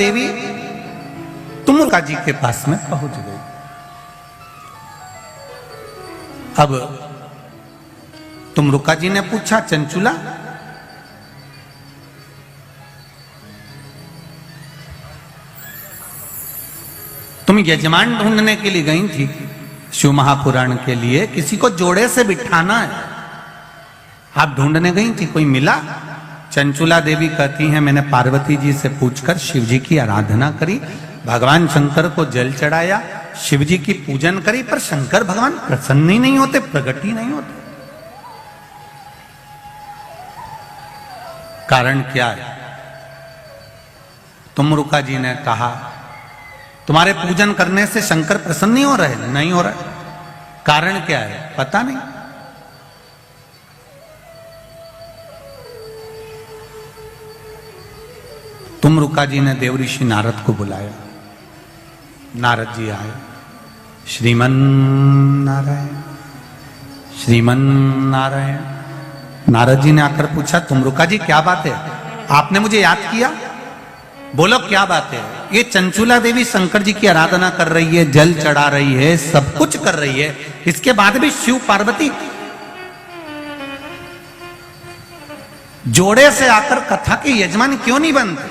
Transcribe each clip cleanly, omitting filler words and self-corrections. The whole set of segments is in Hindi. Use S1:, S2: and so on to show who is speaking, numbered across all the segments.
S1: देवी तुमुका जी के पास में पहुंच गई। अब तुमरुका जी ने पूछा, चंचुला तुम यजमान ढूंढने के लिए गई थी शिव महापुराण के लिए, किसी को जोड़े से बिठाना है, आप ढूंढने गई थी, कोई मिला? चंचुला देवी कहती हैं मैंने पार्वती जी से पूछकर शिव जी की आराधना करी, भगवान शंकर को जल चढ़ाया, शिव जी की पूजन करी, पर शंकर भगवान प्रसन्न ही नहीं होते, प्रकट ही नहीं होते। कारण क्या है? तुमरुका जी ने कहा तुम्हारे पूजन करने से शंकर प्रसन्न नहीं हो रहे? नहीं हो रहा। कारण क्या है? पता नहीं। तुमरुका जी ने देव ऋषि नारद को बुलाया, नारद जी आए, श्रीमन नारायण श्रीमन नारायण। नारद जी ने आकर पूछा, तुमरुका जी क्या बात है, आपने मुझे याद किया, बोलो क्या बात है? ये चंचुला देवी शंकर जी की आराधना कर रही है, जल चढ़ा रही है, सब कुछ कर रही है, इसके बाद भी शिव पार्वती जोड़े से आकर कथा के यजमान क्यों नहीं बनते?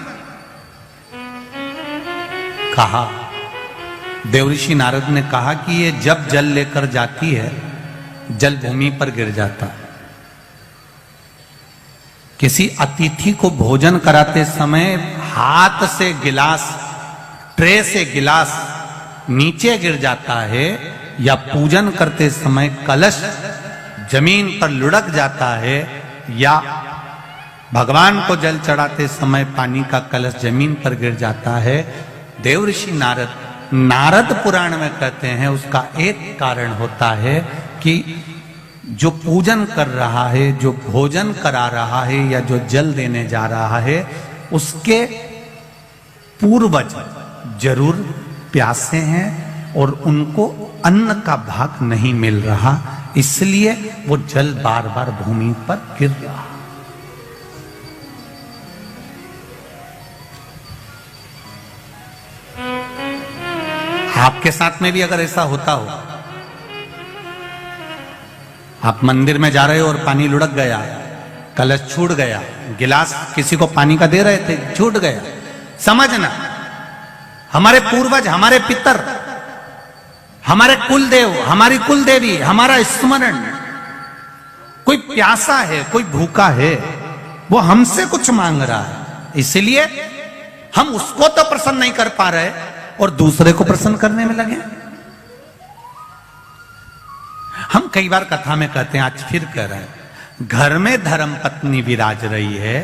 S1: कहा, देवऋषि नारद ने कहा कि ये जब जल लेकर जाती है जल भूमि पर गिर जाता है। किसी अतिथि को भोजन कराते समय हाथ से गिलास, ट्रे से गिलास नीचे गिर जाता है, या पूजन करते समय कलश जमीन पर लुढ़क जाता है, या भगवान को जल चढ़ाते समय पानी का कलश जमीन पर गिर जाता है। देवऋषि नारद पुराण में कहते हैं उसका एक कारण होता है कि जो पूजन कर रहा है, जो भोजन करा रहा है, या जो जल देने जा रहा है, उसके पूर्वज जरूर प्यासे हैं और उनको अन्न का भाग नहीं मिल रहा, इसलिए वो जल बार बार भूमि पर गिर रहा। आपके साथ में भी अगर ऐसा होता हो, आप मंदिर में जा रहे हो और पानी लुढ़क गया, कलश छूट गया, गिलास किसी को पानी का दे रहे थे, छूट गया, समझना हमारे पूर्वज, हमारे पितर, हमारे कुलदेव, हमारी कुलदेवी, हमारा स्मरण, कोई प्यासा है, कोई भूखा है, वो हमसे कुछ मांग रहा है, इसलिए हम उसको तो प्रसन्न नहीं कर पा रहे और दूसरे को प्रसन्न करने में लगे। हम कई बार कथा में कहते हैं, आज फिर कह रहे हैं, घर में धर्म पत्नी विराज रही है,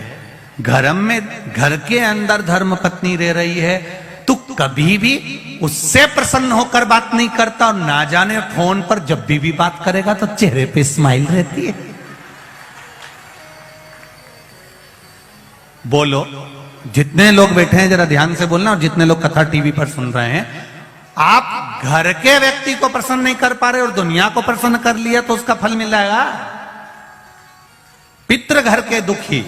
S1: घर के अंदर धर्म पत्नी रह रही है, तू कभी भी उससे प्रसन्न होकर बात नहीं करता, और ना जाने फोन पर जब भी बात करेगा तो चेहरे पे स्माइल रहती है। बोलो, जितने लोग बैठे हैं जरा ध्यान से बोलना, और जितने लोग कथा टीवी पर सुन रहे हैं, आप घर के व्यक्ति को प्रसन्न नहीं कर पा रहे और दुनिया को प्रसन्न कर लिया तो उसका फल मिल जाएगा। पितृ घर के दुखी,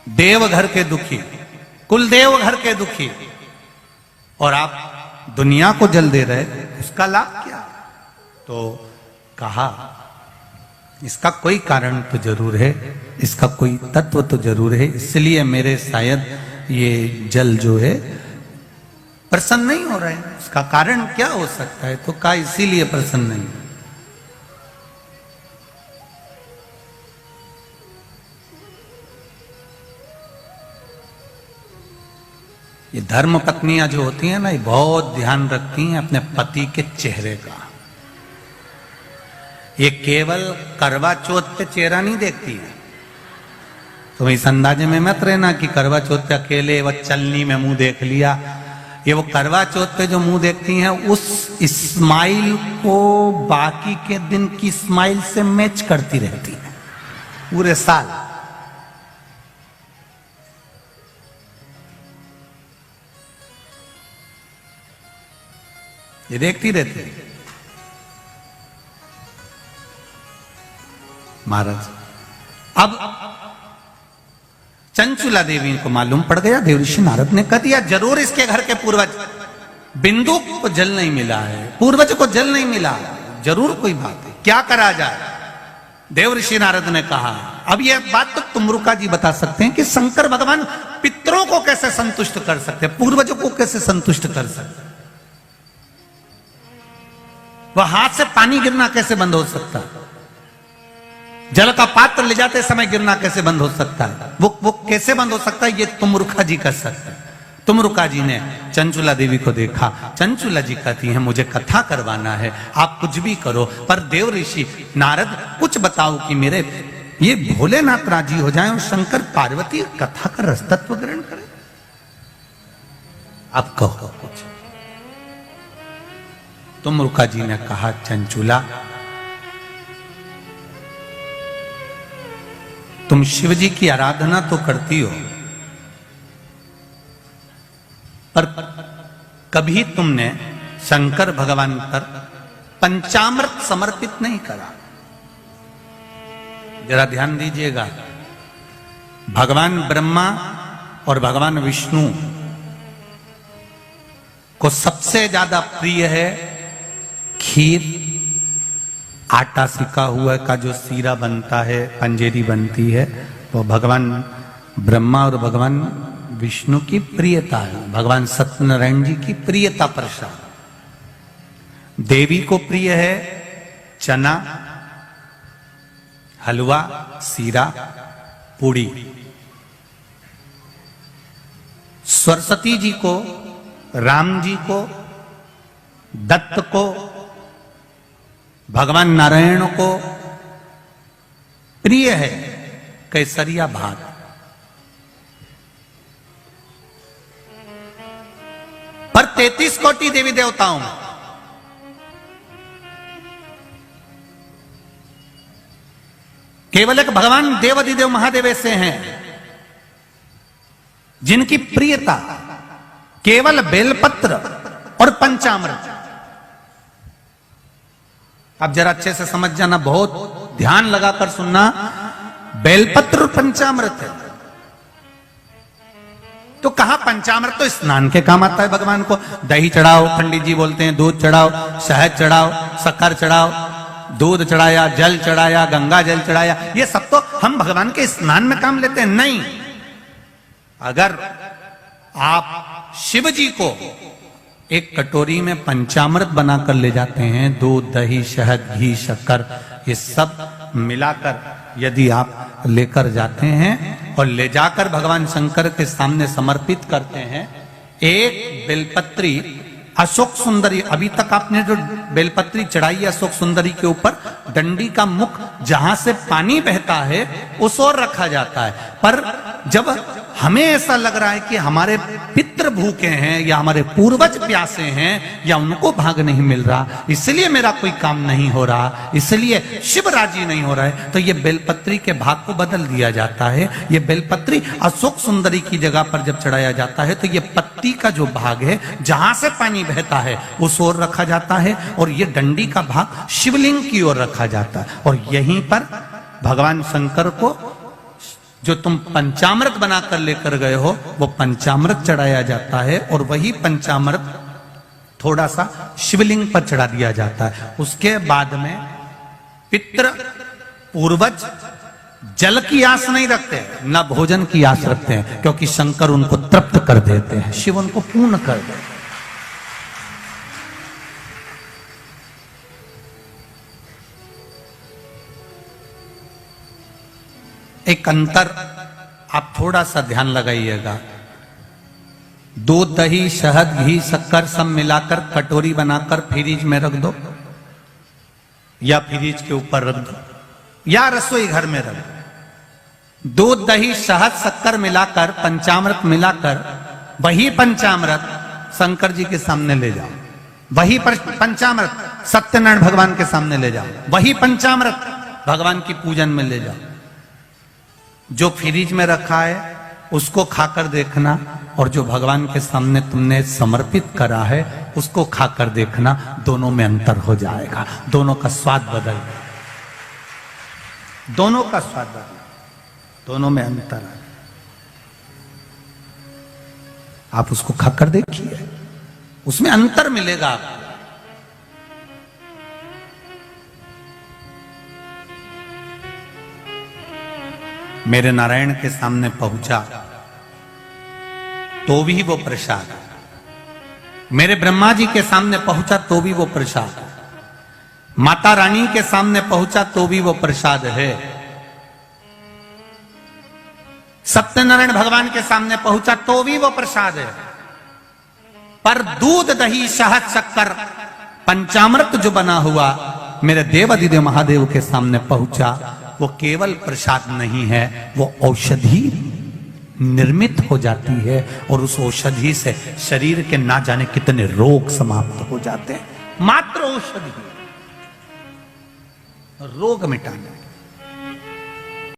S1: देव घर के दुखी, कुलदेव घर के दुखी, और आप दुनिया को जल दे रहे, उसका लाभ क्या? तो कहा इसका कोई कारण तो जरूर है, इसका कोई तत्व तो जरूर है, इसलिए मेरे शायद ये जल जो है प्रसन्न नहीं हो रहा है। उसका कारण क्या हो सकता है? तो कहा इसीलिए प्रसन्न नहीं। ये धर्म पत्नियां जो होती हैं ना, ये बहुत ध्यान रखती हैं अपने पति के चेहरे का। ये केवल करवा चौथ पे चेहरा नहीं देखती है। तो इस अंदाजे में मत रहना कि करवा चौथ पे अकेले वह चलनी में मुंह देख लिया। ये वो करवा चौथ पे जो मुंह देखती हैं, उस स्माइल को बाकी के दिन की स्माइल से मैच करती रहती है पूरे साल। ये देखती रहती है। महाराज, अब चंचुला देवी को मालूम पड़ गया, देवऋषि नारद ने कह दिया जरूर इसके घर के पूर्वज बिंदु को जल नहीं मिला है, पूर्वज को जल नहीं मिला, जरूर कोई बात है, क्या करा जाए। देवऋषि नारद ने कहा अब यह बात तो तुमरुका जी बता सकते हैं कि शंकर भगवान पितरों को कैसे संतुष्ट कर सकते, पूर्वजों को कैसे संतुष्ट कर सकते, वह हाथ से पानी गिरना कैसे बंद हो सकता है, जल का पात्र ले जाते समय गिरना कैसे बंद हो सकता है, वो कैसे बंद हो सकता है, ये तुमरुका जी कर सकते हैं। तुमरुका जी ने चंचुला देवी को देखा, चंचुला जी कहती हैं मुझे कथा करवाना है, आप कुछ भी करो, पर देव ऋषि नारद कुछ बताओ कि मेरे ये भोलेनाथ राजी हो जाएं और शंकर पार्वती कथा का रसतत्व ग्रहण करें। आप कहो कुछ। तुमरुका जी ने कहा चंचुला तुम शिव जी की आराधना तो करती हो, पर कभी तुमने शंकर भगवान पर पंचामृत समर्पित नहीं करा। जरा ध्यान दीजिएगा, भगवान ब्रह्मा और भगवान विष्णु को सबसे ज्यादा प्रिय है खीर, आटा सिका हुआ का जो सीरा बनता है, पंजेरी बनती है, वो भगवान ब्रह्मा और भगवान विष्णु की प्रियता है, भगवान सत्यनारायण जी की प्रियता प्रसाद। देवी को प्रिय है चना, हलवा, सीरा, पूड़ी। सरस्वती जी को, राम जी को, दत्त को, भगवान नारायण को प्रिय है केसरिया भात। पर 33 कोटि देवी देवताओं में केवल एक भगवान देवाधिदेव महादेव ऐसे हैं जिनकी प्रियता केवल बेलपत्र और पंचामृत। अब जरा अच्छे से समझ जाना, बहुत ध्यान लगाकर सुनना, बेलपत्र और पंचामृत है। तो कहा पंचामृत तो स्नान के काम आता है भगवान को, दही चढ़ाओ, पंडित जी बोलते हैं दूध चढ़ाओ, शहद चढ़ाओ, शक्कर चढ़ाओ, दूध चढ़ाया, जल चढ़ाया, गंगा जल चढ़ाया, ये सब तो हम भगवान के स्नान में काम लेते हैं। नहीं, अगर आप शिव जी को एक कटोरी में पंचामृत बनाकर ले जाते हैं, दूध, दही, शहद, घी, शक्कर, ये सब मिलाकर यदि आप लेकर जाते हैं और ले जाकर भगवान शंकर के सामने समर्पित करते हैं, एक बेलपत्री अशोक सुंदरी, अभी तक आपने जो बेलपत्री चढ़ाई है अशोक सुंदरी के ऊपर, डंडी का मुख जहां से पानी बहता है उस ओर रखा जाता है। पर जब हमें ऐसा लग रहा है कि हमारे पितृ भूखे हैं या हमारे पूर्वज प्यासे हैं या उनको भाग नहीं मिल रहा, इसलिए मेरा कोई काम नहीं हो रहा, इसलिए शिव राजी नहीं हो रहा है, तो ये बेलपत्री के भाग को बदल दिया जाता है। ये बेलपत्री अशोक सुंदरी की जगह पर जब चढ़ाया जाता है तो ये पत्ती का जो भाग है जहां से पानी बहता है उस ओर रखा जाता है, और ये डंडी का भाग शिवलिंग की ओर रखा जाता है। और यहीं पर भगवान शंकर को जो तुम पंचामृत बनाकर लेकर गए हो वो पंचामृत चढ़ाया जाता है, और वही पंचामृत थोड़ा सा शिवलिंग पर चढ़ा दिया जाता है। उसके बाद में पितृ पूर्वज जल की आस नहीं रखते, न भोजन की आस रखते हैं, क्योंकि शंकर उनको तृप्त कर देते हैं, शिव उनको पूर्ण कर देते हैं। एक अंतर आप थोड़ा सा ध्यान लगाइएगा, दूध, दही, शहद, घी, शक्कर सब मिलाकर कटोरी बनाकर फ्रिज में रख दो, या फ्रिज के ऊपर रख दो, या रसोई घर में रख दो। दूध, दही, शहद, शक्कर मिलाकर, पंचामृत मिलाकर, वही पंचामृत शंकर जी के सामने ले जाओ, वही पंचामृत सत्यनारायण भगवान के सामने ले जाओ, वही पंचामृत भगवान की पूजन में ले जाओ। जो फ्रिज में रखा है उसको खाकर देखना, और जो भगवान के सामने तुमने समर्पित करा है उसको खाकर देखना, दोनों में अंतर हो जाएगा, दोनों का स्वाद बदल, दोनों का स्वाद बदल, दोनों में अंतर है। आप उसको खाकर देखिए, उसमें अंतर मिलेगा आपको। मेरे नारायण के सामने पहुंचा तो भी वो प्रसाद, मेरे ब्रह्मा जी के सामने पहुंचा तो भी वो प्रसाद, माता रानी के सामने पहुंचा तो भी वो प्रसाद है, सत्यनारायण भगवान के सामने पहुंचा तो भी वो प्रसाद है। पर दूध दही शहद शक्कर पंचामृत जो बना हुआ मेरे देवाधिदेव महादेव के सामने पहुंचा, वो केवल प्रसाद नहीं है, वो औषधि निर्मित हो जाती है और उस औषधि से शरीर के ना जाने कितने रोग समाप्त हो जाते हैं। मात्र औषधि रोग मिटाने।